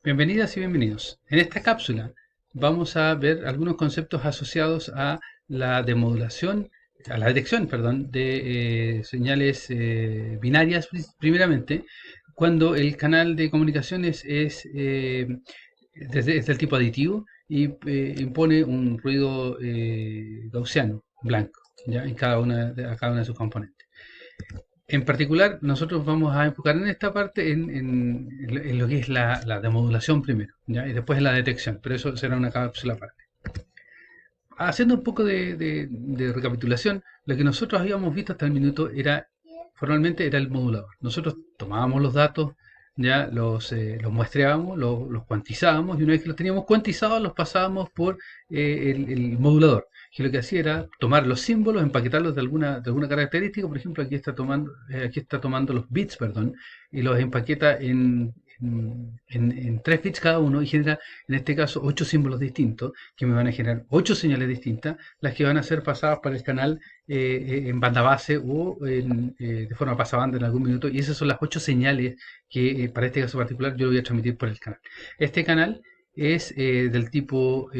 Bienvenidas y bienvenidos. En esta cápsula vamos a ver algunos conceptos asociados a la demodulación, a la detección, perdón, de señales binarias primeramente, cuando el canal de comunicaciones es del tipo aditivo y impone un ruido gaussiano, blanco, ¿ya? En cada una de sus componentes. En particular, nosotros vamos a enfocar en esta parte en lo que es la demodulación primero, ¿ya? Y después en la detección, pero eso será una cápsula aparte. Haciendo un poco de recapitulación, lo que nosotros habíamos visto hasta el minuto formalmente era el modulador. Nosotros tomábamos los datos, ya los muestreábamos, los cuantizábamos, y una vez que los teníamos cuantizados, los pasábamos por el modulador, que lo que hacía era tomar los símbolos, empaquetarlos de alguna característica. Por ejemplo, aquí está tomando los bits, perdón, y los empaqueta en 3 bits cada uno, y genera, en este caso, 8 símbolos distintos, que me van a generar 8 señales distintas, las que van a ser pasadas para el canal en banda base o de forma pasabanda en algún minuto, y esas son las 8 señales que para este caso particular yo lo voy a transmitir por el canal. Este canal es del tipo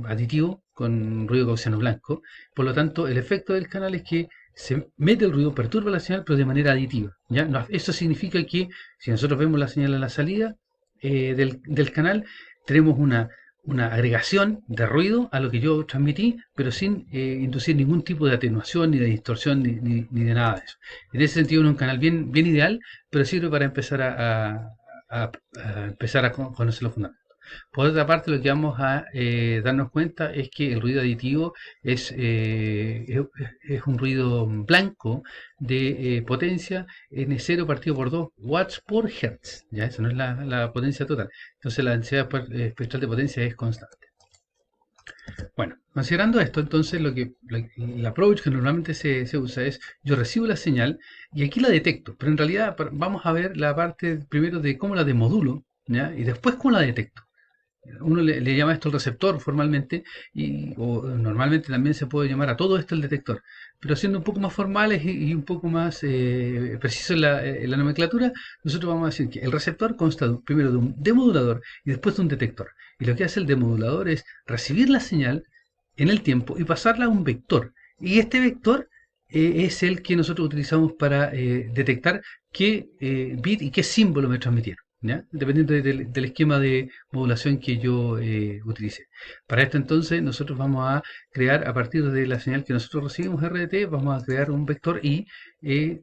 aditivo con ruido gaussiano blanco. Por lo tanto, el efecto del canal es que se mete el ruido, perturba la señal, pero de manera aditiva, ¿ya? Eso significa que si nosotros vemos la señal a la salida del canal, tenemos una agregación de ruido a lo que yo transmití, pero sin inducir ningún tipo de atenuación, ni de distorsión, ni de nada de eso. En ese sentido, es un canal bien, bien ideal, pero sirve para empezar a conocer los fundamentos. Por otra parte, lo que vamos a darnos cuenta es que el ruido aditivo es un ruido blanco de potencia N0 partido por 2 watts por hertz. Ya, eso no es la potencia total. Entonces la densidad espectral de potencia es constante. Bueno, considerando esto, entonces el approach que normalmente se usa es: yo recibo la señal y aquí la detecto, pero en realidad vamos a ver la parte primero de cómo la demodulo, ¿ya? Y después cómo la detecto. Uno le llama esto el receptor formalmente, o normalmente también se puede llamar a todo esto el detector, pero siendo un poco más formales y un poco más precisos en la nomenclatura, nosotros vamos a decir que el receptor consta primero de un demodulador y después de un detector. Y lo que hace el demodulador es recibir la señal en el tiempo y pasarla a un vector. Y este vector es el que nosotros utilizamos para detectar qué bit y qué símbolo me transmitieron, ¿ya? Dependiendo del esquema de modulación que yo utilice. Para esto entonces nosotros vamos a crear, a partir de la señal que nosotros recibimos RDT, vamos a crear un vector I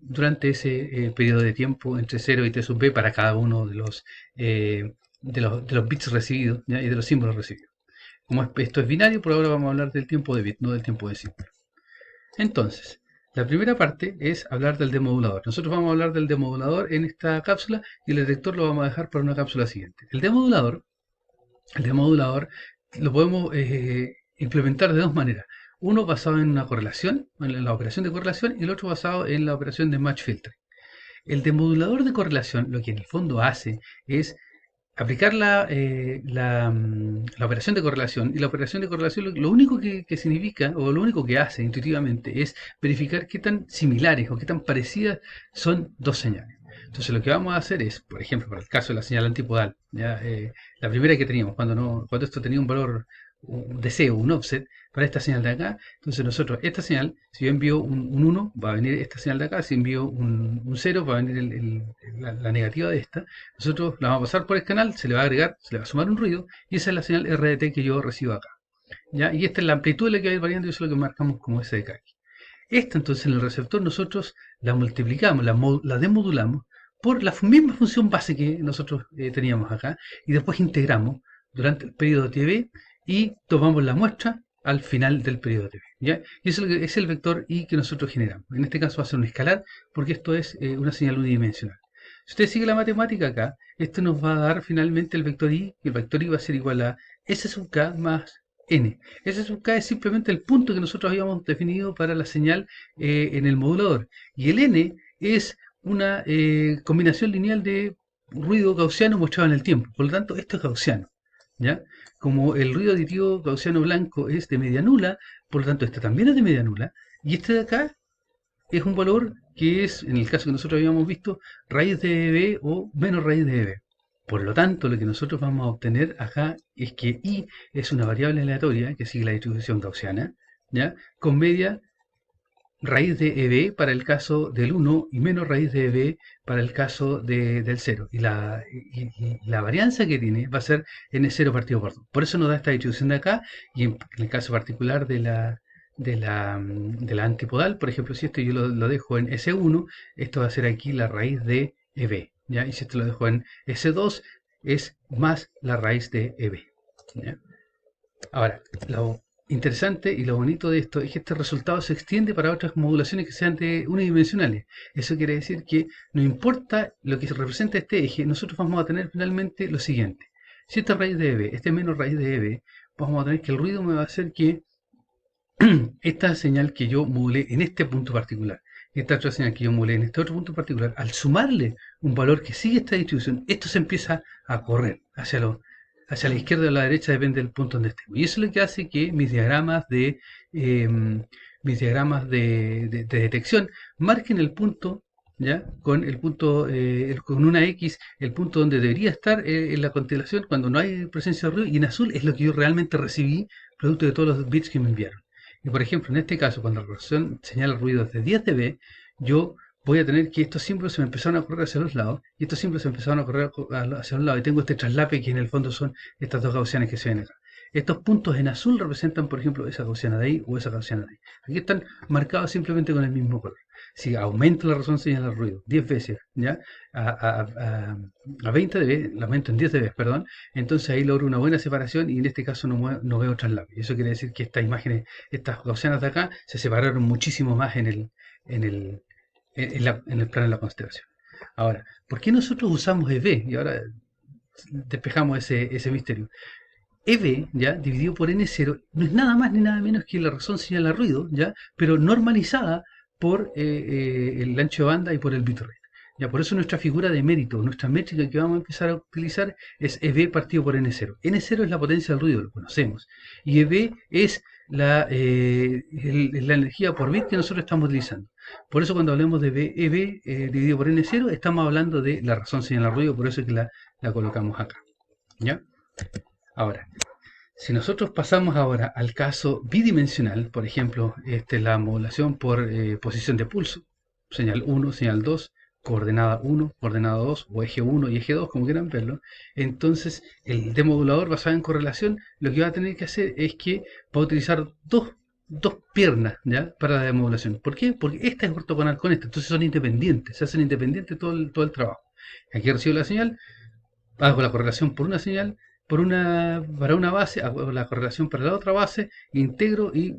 durante ese periodo de tiempo entre 0 y t sub b para cada uno de los bits recibidos, ¿ya? Y de los símbolos recibidos. Como esto es binario, por ahora vamos a hablar del tiempo de bit, no del tiempo de símbolo. Entonces, la primera parte es hablar del demodulador. Nosotros vamos a hablar del demodulador en esta cápsula y el detector lo vamos a dejar para una cápsula siguiente. El demodulador lo podemos implementar de dos maneras. Uno basado en una correlación, en la operación de correlación, y el otro basado en la operación de match filtering. El demodulador de correlación lo que en el fondo hace es aplicar la operación de correlación. Y la operación de correlación lo único que significa, o lo único que hace intuitivamente, es verificar qué tan similares o qué tan parecidas son dos señales. Entonces lo que vamos a hacer es, por ejemplo, para el caso de la señal antipodal, ¿ya? La primera que teníamos, cuando esto tenía un valor, un deseo, un offset, para esta señal de acá. Entonces nosotros, esta señal, si yo envío un 1, va a venir esta señal de acá. Si envío un 0, va a venir la negativa de esta. Nosotros la vamos a pasar por el canal, se le va a agregar, se le va a sumar un ruido, y esa es la señal RDT que yo recibo acá, ¿ya? Y esta es la amplitud de la que va a ir variando, y eso es lo que marcamos como SDK aquí. Esta entonces en el receptor nosotros la multiplicamos, la demodulamos por la misma función base que nosotros teníamos acá, y después integramos durante el periodo TB y tomamos la muestra al final del periodo TB, ¿ya? Y eso es el vector I que nosotros generamos. En este caso va a ser un escalar, porque esto es una señal unidimensional. Si usted sigue la matemática acá, esto nos va a dar finalmente el vector I, y el vector I va a ser igual a S sub k más n. S sub k es simplemente el punto que nosotros habíamos definido para la señal en el modulador. Y el n es una combinación lineal de ruido gaussiano mostrado en el tiempo. Por lo tanto, esto es gaussiano, ¿ya? Como el ruido aditivo gaussiano blanco es de media nula, por lo tanto este también es de media nula, y este de acá es un valor que es, en el caso que nosotros habíamos visto, raíz de b o menos raíz de b. Por lo tanto, lo que nosotros vamos a obtener acá es que I es una variable aleatoria que sigue la distribución gaussiana, ¿ya? Con media raíz de EB para el caso del 1 y menos raíz de EB para el caso del 0. Y la varianza que tiene va a ser N0 partido por 2. Por eso nos da esta distribución de acá, y en el caso particular de la antipodal, por ejemplo, si esto yo lo dejo en S1, esto va a ser aquí la raíz de EB, ¿ya? Y si esto lo dejo en S2, es más la raíz de EB, ¿ya? Ahora, lo interesante y lo bonito de esto es que este resultado se extiende para otras modulaciones que sean unidimensionales. Eso quiere decir que no importa lo que representa este eje, nosotros vamos a tener finalmente lo siguiente. Si esta raíz de EB, este menos raíz de EB, vamos a tener que el ruido me va a hacer que esta señal que yo modulé en este punto particular, esta otra señal que yo modulé en este otro punto particular, al sumarle un valor que sigue esta distribución, esto se empieza a correr hacia la izquierda o la derecha, depende del punto donde estemos. Y eso es lo que hace que mis diagramas de detección marquen el punto, ¿ya? Con el punto, con una X, el punto donde debería estar en la constelación cuando no hay presencia de ruido, y en azul es lo que yo realmente recibí, producto de todos los bits que me enviaron. Y por ejemplo, en este caso, cuando la resolución señala ruidos de 10 dB, yo voy a tener que estos símbolos se me empezaron a correr hacia los lados, y estos símbolos se empezaron a correr hacia los lados, y tengo este traslape que en el fondo son estas dos gaussianas que se ven acá. Estos puntos en azul representan, por ejemplo, esa gaussiana de ahí o esa gaussiana de ahí. Aquí están marcados simplemente con el mismo color. Si aumento la resolución señal al ruido 10 veces, ¿ya? A 20 dB, lo aumento en 10 dB, perdón, entonces ahí logro una buena separación y en este caso no veo traslape. Eso quiere decir que estas imágenes, estas gaussianas de acá, se separaron muchísimo más en el plano de la constelación. Ahora, ¿por qué nosotros usamos EB? Y ahora despejamos ese misterio. EB, ¿ya? Dividido por N0, no es nada más ni nada menos que la razón señal a ruido, ¿ya? Pero normalizada por el ancho de banda y por el bitrate. Ya, por eso nuestra figura de mérito, nuestra métrica que vamos a empezar a utilizar es EB partido por N0. N0 es la potencia del ruido, lo conocemos. Y EB es la energía por bit que nosotros estamos utilizando. Por eso cuando hablemos de EB dividido por N0, estamos hablando de la razón señal al ruido, por eso es que la colocamos acá. ¿Ya? Ahora, si nosotros pasamos ahora al caso bidimensional, por ejemplo, la modulación por posición de pulso, señal 1, señal 2, coordenada 1, coordenada 2, o eje 1 y eje 2, como quieran verlo, entonces el demodulador basado en correlación lo que va a tener que hacer es que va a utilizar dos piernas, ¿ya? Para la demodulación. ¿Por qué? Porque esta es ortogonal con esta, entonces son independientes, se hacen independientes todo el trabajo. Aquí recibo la señal, hago la correlación por una señal, para una base, hago la correlación para la otra base, integro y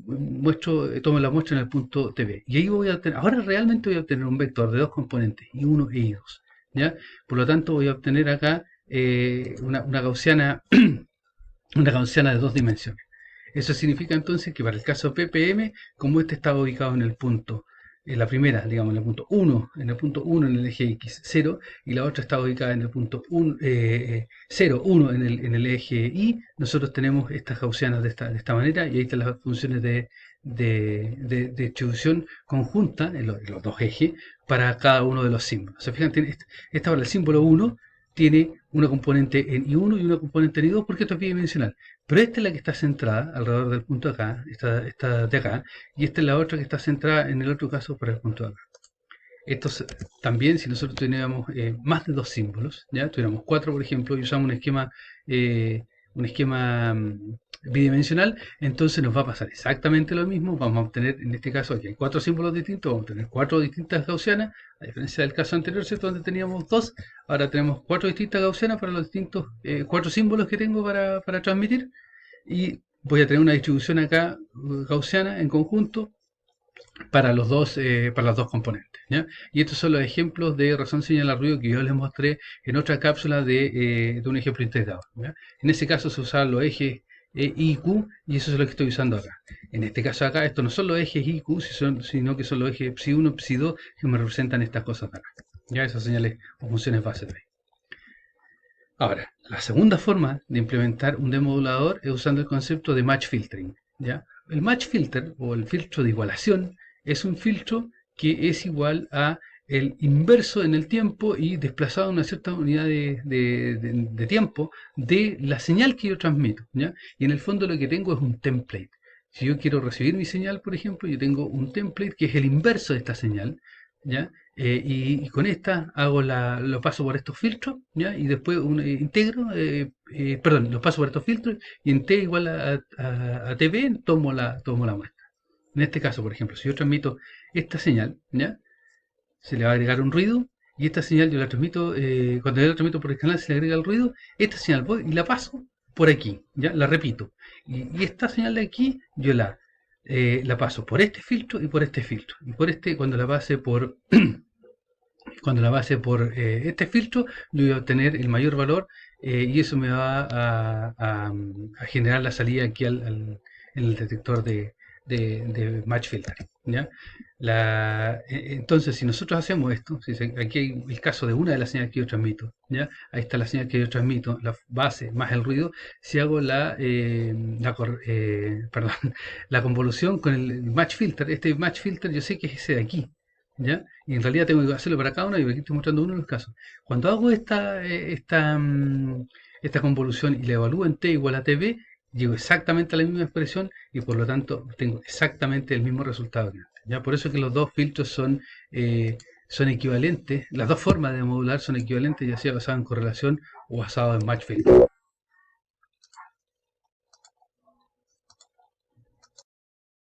tomo la muestra en el punto TB. Y ahí voy a obtener, ahora realmente voy a obtener un vector de dos componentes, I1 e I2. ¿Ya? Por lo tanto voy a obtener acá una gaussiana, una gaussiana de dos dimensiones. Eso significa entonces que para el caso PPM, como este estaba ubicado en el punto, en la primera, digamos, en el punto 1, en el eje X, 0, y la otra está ubicada en el punto 0, 1 en el eje Y, nosotros tenemos estas gaussianas de esta manera, y ahí están las funciones de distribución conjunta en los dos ejes para cada uno de los símbolos. ¿Se fijan? Esta para el símbolo 1 tiene una componente en I1 y una componente en I2 porque esto es bidimensional. Pero esta es la que está centrada alrededor del punto acá, esta de acá, y esta es la otra que está centrada en el otro caso para el punto de acá. Esto también, si nosotros tuviéramos más de dos símbolos, ya tuviéramos 4 por ejemplo, y usamos un esquema bidimensional, entonces nos va a pasar exactamente lo mismo. Vamos a obtener, en este caso aquí hay 4 símbolos distintos, vamos a tener 4 distintas gaussianas, a diferencia del caso anterior, ¿cierto? Donde teníamos 2, ahora tenemos 4 distintas gaussianas para los distintos 4 símbolos que tengo para transmitir, y voy a tener una distribución acá gaussiana en conjunto para las dos componentes, ¿ya? Y estos son los ejemplos de razón señal al ruido que yo les mostré en otra cápsula de un ejemplo integrado, ¿ya? En ese caso se usaban los ejes I y Q, y eso es lo que estoy usando acá. En este caso acá, estos no son los ejes I y Q, sino que son los ejes psi1, psi2 que me representan estas cosas de acá, ¿ya? Esas señales o funciones base de ahí. Ahora, la segunda forma de implementar un demodulador es usando el concepto de match filtering, ¿ya? El match filter o el filtro de igualación es un filtro que es igual a el inverso en el tiempo y desplazado en una cierta unidad de tiempo de la señal que yo transmito, ¿ya? Y en el fondo lo que tengo es un template. Si yo quiero recibir mi señal, por ejemplo, yo tengo un template que es el inverso de esta señal, ¿ya? Y con esta hago lo paso por estos filtros, ¿ya? Y después integro, perdón, lo paso por estos filtros y en t igual a tv tomo la muestra. En este caso, por ejemplo, si yo transmito esta señal, ¿ya? Se le va a agregar un ruido y esta señal yo la transmito, cuando yo la transmito por el canal se le agrega el ruido, esta señal voy y la paso por aquí, ya la repito. Y esta señal de aquí yo la paso por este filtro y por este filtro. Y por este, cuando la pase por este filtro, yo voy a obtener el mayor valor y eso me va a generar la salida aquí en el detector de match filter, ¿ya? Entonces, si nosotros hacemos esto, aquí hay el caso de una de las señales que yo transmito, ¿ya? Ahí está la señal que yo transmito, la base más el ruido. Si hago perdón, la convolución con el match filter, este match filter yo sé que es ese de aquí, ¿ya? Y en realidad tengo que hacerlo para cada uno y aquí estoy mostrando uno de los casos. Cuando hago esta convolución y la evalúo en t igual a tb, llego exactamente a la misma expresión y por lo tanto tengo exactamente el mismo resultado que antes, ¿ya? Por eso que los dos filtros son equivalentes, las dos formas de modular son equivalentes, ya sea basado en correlación o basado en match filter.